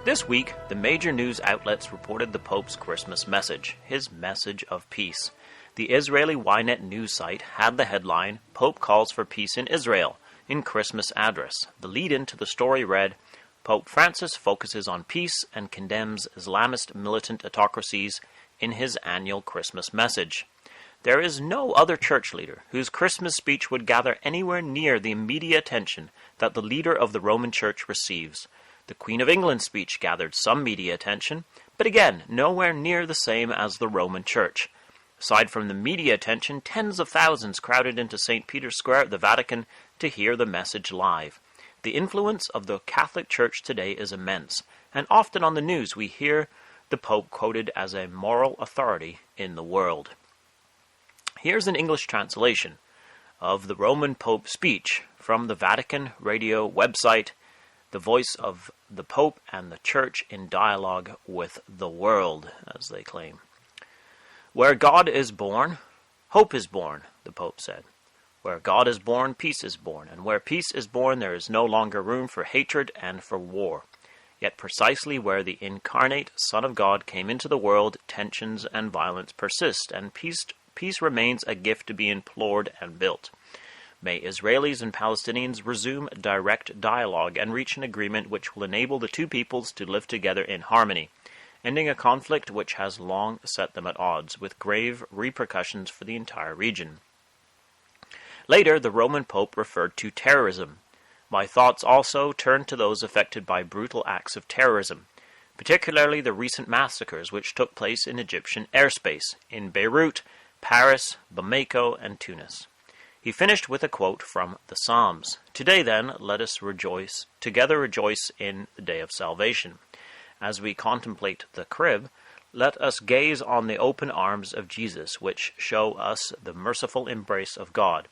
This week, the major news outlets reported the Pope's Christmas message, his message of peace. The Israeli Ynet news site had the headline, "Pope calls for peace in Israel," in Christmas address. The lead-in to the story read, "Pope Francis focuses on peace and condemns Islamist militant atrocities in his annual Christmas message." There is no other church leader whose Christmas speech would gather anywhere near the media attention that the leader of the Roman Church receives. The Queen of England's speech gathered some media attention, but again, nowhere near the same as the Roman Church. Aside from the media attention, tens of thousands crowded into St. Peter's Square at the Vatican to hear the message live. The influence of the Catholic Church today is immense, and often on the news we hear the Pope quoted as a moral authority in the world. Here's an English translation of the Roman Pope speech from the Vatican radio website, the voice of the Pope and the Church in dialogue with the world, as they claim. "Where God is born, hope is born," the Pope said. "Where God is born, peace is born, and where peace is born, there is no longer room for hatred and for war. Yet precisely where the incarnate Son of God came into the world, tensions and violence persist, and peace remains a gift to be implored and built. May Israelis and Palestinians resume direct dialogue and reach an agreement which will enable the two peoples to live together in harmony, ending a conflict which has long set them at odds, with grave repercussions for the entire region." Later, the Roman Pope referred to terrorism. "My thoughts also turn to those affected by brutal acts of terrorism, particularly the recent massacres which took place in Egyptian airspace, in Beirut, Paris, Bamako, and Tunis." He finished with a quote from the Psalms. "Today, then, let us together rejoice in the day of salvation. As we contemplate the crib, let us gaze on the open arms of Jesus, which show us the merciful embrace of God.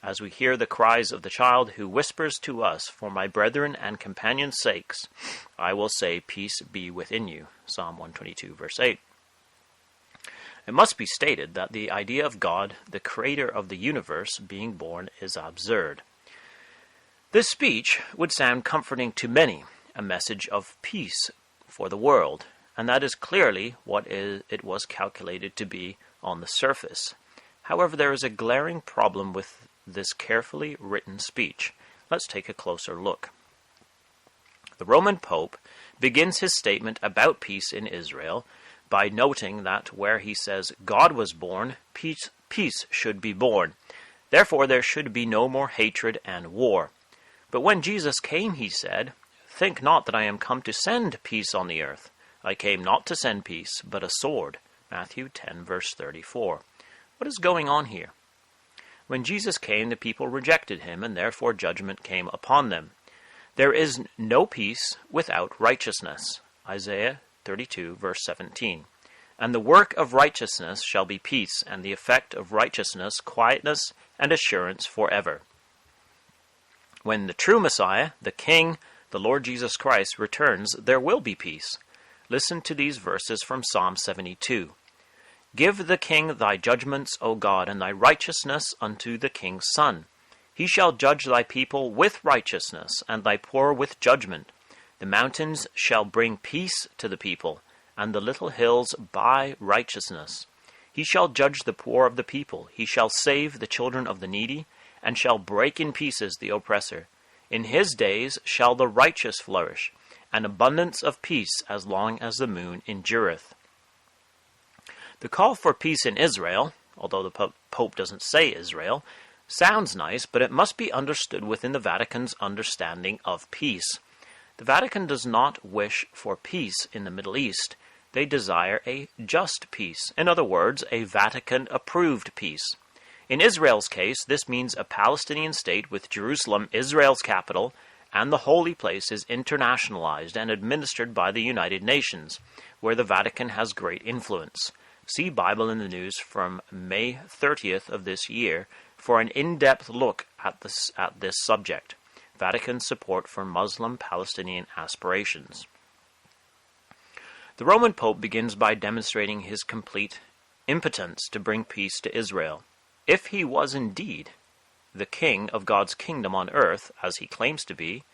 As we hear the cries of the child who whispers to us, 'For my brethren and companions' sakes, I will say, peace be within you.'" Psalm 122, verse 8. It must be stated that the idea of God, the creator of the universe, being born is absurd. This speech would sound comforting to many, a message of peace for the world, and that is clearly what it was calculated to be on the surface. However, there is a glaring problem with this carefully written speech. Let's take a closer look. The Roman Pope begins his statement about peace in Israel by noting that where he says God was born, peace should be born. Therefore, there should be no more hatred and war. But when Jesus came, he said, "Think not that I am come to send peace on the earth. I came not to send peace, but a sword." Matthew 10, verse 34. What is going on here? When Jesus came, the people rejected him, and therefore judgment came upon them. There is no peace without righteousness. Isaiah 32, verse 17. "And the work of righteousness shall be peace, and the effect of righteousness quietness and assurance forever." When the true Messiah, the King, the Lord Jesus Christ, returns, there will be peace. Listen to these verses from Psalm 72. "Give the king thy judgments, O God, and thy righteousness unto the king's son. He shall judge thy people with righteousness, and thy poor with judgment. The mountains shall bring peace to the people, and the little hills by righteousness. He shall judge the poor of the people. He shall save the children of the needy, and shall break in pieces the oppressor. In his days shall the righteous flourish, an abundance of peace as long as the moon endureth." The call for peace in Israel, although the Pope doesn't say Israel, sounds nice, but it must be understood within the Vatican's understanding of peace. The Vatican does not wish for peace in the Middle East. They desire a just peace. In other words, a Vatican-approved peace. In Israel's case, this means a Palestinian state with Jerusalem, Israel's capital, and the holy place is internationalized and administered by the United Nations, where the Vatican has great influence. See Bible in the News from May 30th of this year for an in-depth look at this subject. Vatican support for Muslim-Palestinian aspirations. The Roman Pope begins by demonstrating his complete impotence to bring peace to Israel. If he was indeed the king of God's kingdom on earth, as he claims to be,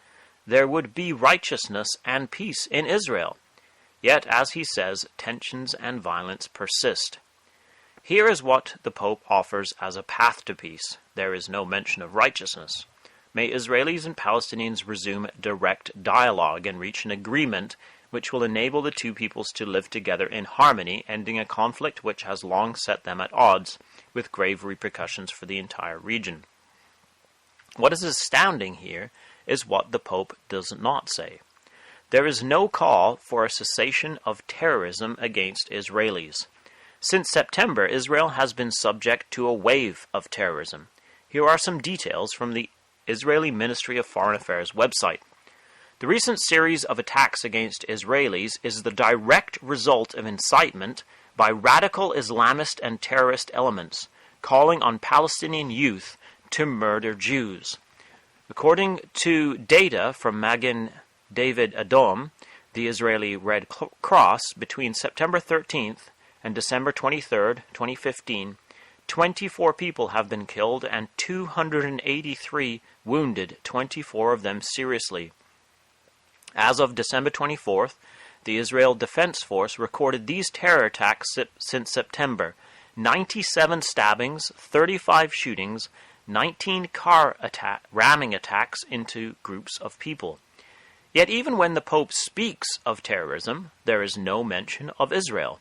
there would be righteousness and peace in Israel. Yet, as he says, tensions and violence persist. Here is what the Pope offers as a path to peace. There is no mention of righteousness. May Israelis and Palestinians resume direct dialogue and reach an agreement which will enable the two peoples to live together in harmony, ending a conflict which has long set them at odds, with grave repercussions for the entire region. What is astounding here is what the Pope does not say. There is no call for a cessation of terrorism against Israelis. Since September, Israel has been subject to a wave of terrorism. Here are some details from the Israeli Ministry of Foreign Affairs website. The recent series of attacks against Israelis is the direct result of incitement by radical Islamist and terrorist elements, calling on Palestinian youth to murder Jews. According to data from Magen David Adom, the Israeli Red Cross, between September 13th and December 23rd, 2015, 24 people have been killed and 283 wounded, 24 of them seriously. As of December 24th, the Israel Defense Force recorded these terror attacks since September: 97 stabbings, 35 shootings, 19 car ramming attacks into groups of people. Yet even when the Pope speaks of terrorism, there is no mention of Israel.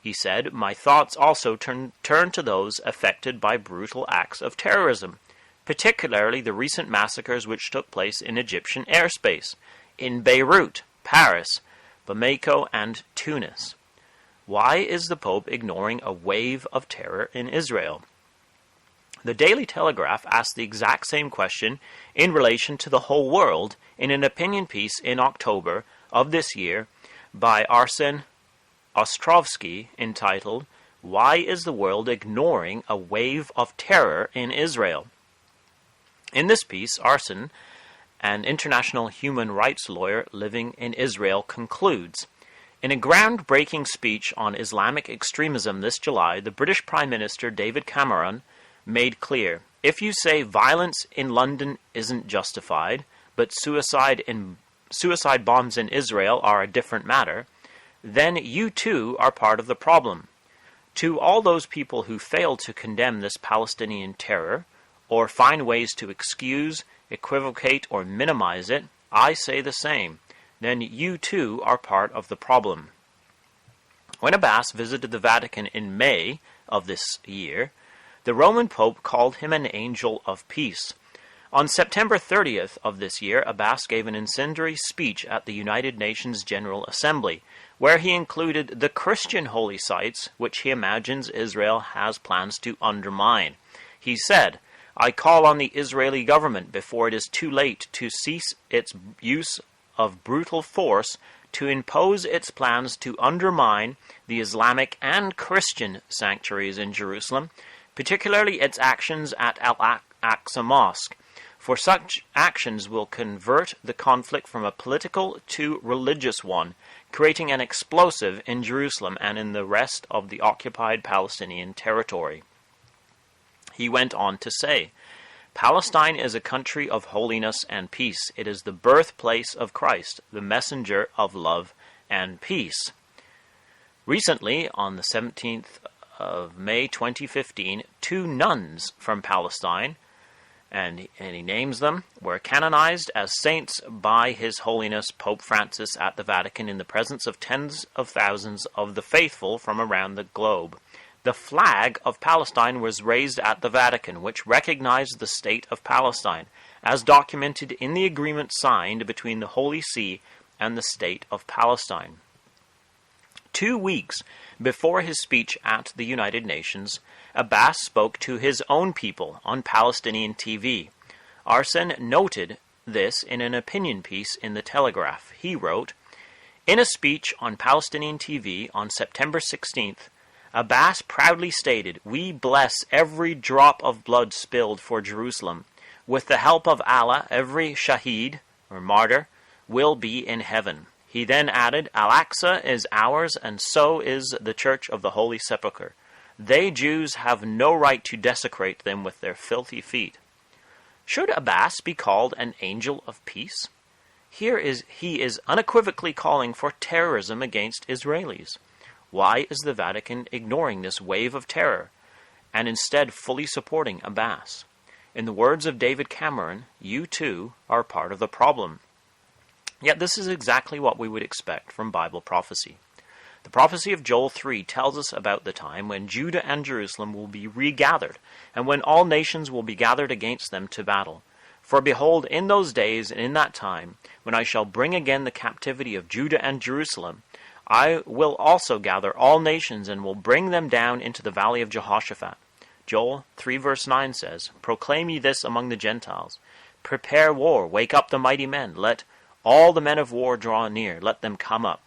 He said, "My thoughts also turn to those affected by brutal acts of terrorism, particularly the recent massacres which took place in Egyptian airspace, in Beirut, Paris, Bamako, and Tunis." Why is the Pope ignoring a wave of terror in Israel? The Daily Telegraph asked the exact same question in relation to the whole world in an opinion piece in October of this year by Arsen Ostrovsky entitled, "Why is the World Ignoring a Wave of Terror in Israel?" In this piece, Arsen, an international human rights lawyer living in Israel, concludes, "In a groundbreaking speech on Islamic extremism this July, the British Prime Minister David Cameron made clear, if you say violence in London isn't justified, but suicide bombs in Israel are a different matter, then you too are part of the problem. To all those people who fail to condemn this Palestinian terror, or find ways to excuse, equivocate, or minimize it, I say the same. Then you too are part of the problem." When Abbas visited the Vatican in May of this year, the Roman Pope called him an angel of peace. On September 30th of this year, Abbas gave an incendiary speech at the United Nations General Assembly, where he included the Christian holy sites which he imagines Israel has plans to undermine. He said, "I call on the Israeli government before it is too late to cease its use of brutal force to impose its plans to undermine the Islamic and Christian sanctuaries in Jerusalem, particularly its actions at Al-Aqsa Mosque, for such actions will convert the conflict from a political to religious one, creating an explosive in Jerusalem and in the rest of the occupied Palestinian territory." He went on to say, "Palestine is a country of holiness and peace. It is the birthplace of Christ, the messenger of love and peace." Recently, on the 17th of May 2015, 2 nuns from Palestine, and he names them, were canonized as saints by His Holiness Pope Francis at the Vatican in the presence of tens of thousands of the faithful from around the globe. The flag of Palestine was raised at the Vatican, which recognized the state of Palestine, as documented in the agreement signed between the Holy See and the state of Palestine. 2 weeks before his speech at the United Nations, Abbas spoke to his own people on Palestinian TV. Arsen noted this in an opinion piece in the Telegraph. He wrote, "In a speech on Palestinian TV on September 16th, Abbas proudly stated, 'We bless every drop of blood spilled for Jerusalem. With the help of Allah, every shaheed, or martyr, will be in heaven.' He then added, 'Al-Aqsa is ours, and so is the Church of the Holy Sepulchre. They, Jews, have no right to desecrate them with their filthy feet.' Should Abbas be called an angel of peace? He is unequivocally calling for terrorism against Israelis. Why is the Vatican ignoring this wave of terror and instead fully supporting Abbas? In the words of David Cameron, you too are part of the problem. Yet this is exactly what we would expect from Bible prophecy. The prophecy of Joel 3 tells us about the time when Judah and Jerusalem will be regathered, and when all nations will be gathered against them to battle. For behold, in those days and in that time, when I shall bring again the captivity of Judah and Jerusalem, I will also gather all nations and will bring them down into the valley of Jehoshaphat. Joel 3 verse 9 says, Proclaim ye this among the Gentiles. Prepare war, wake up the mighty men. Let all the men of war draw near, let them come up.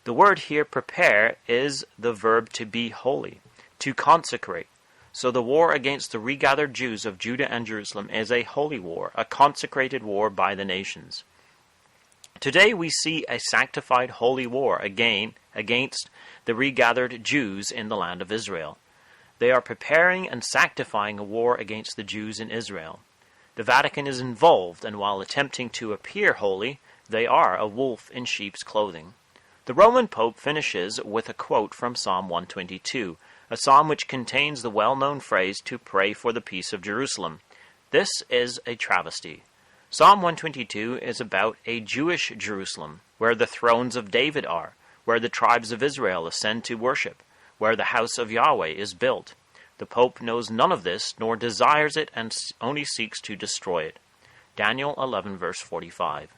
The word here, prepare, is the verb to be holy, to consecrate. So the war against the regathered Jews of Judah and Jerusalem is a holy war, a consecrated war by the nations. Today we see a sanctified holy war against the regathered Jews in the land of Israel. They are preparing and sanctifying a war against the Jews in Israel. The Vatican is involved, and while attempting to appear holy, they are a wolf in sheep's clothing. The Roman Pope finishes with a quote from Psalm 122, a psalm which contains the well-known phrase to pray for the peace of Jerusalem. This is a travesty. Psalm 122 is about a Jewish Jerusalem, where the thrones of David are, where the tribes of Israel ascend to worship, where the house of Yahweh is built. The Pope knows none of this, nor desires it, and only seeks to destroy it. Daniel 11 verse 45.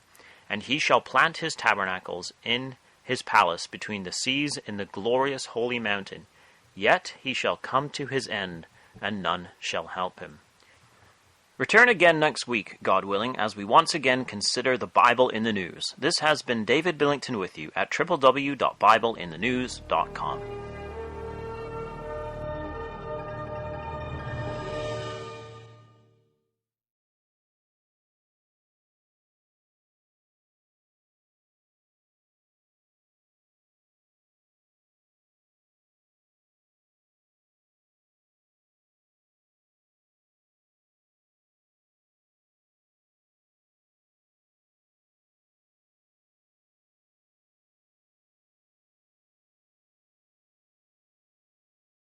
And he shall plant his tabernacles in his palace between the seas in the glorious holy mountain. Yet he shall come to his end, and none shall help him. Return again next week, God willing, as we once again consider the Bible in the News. This has been David Billington with you at www.bibleinthenews.com.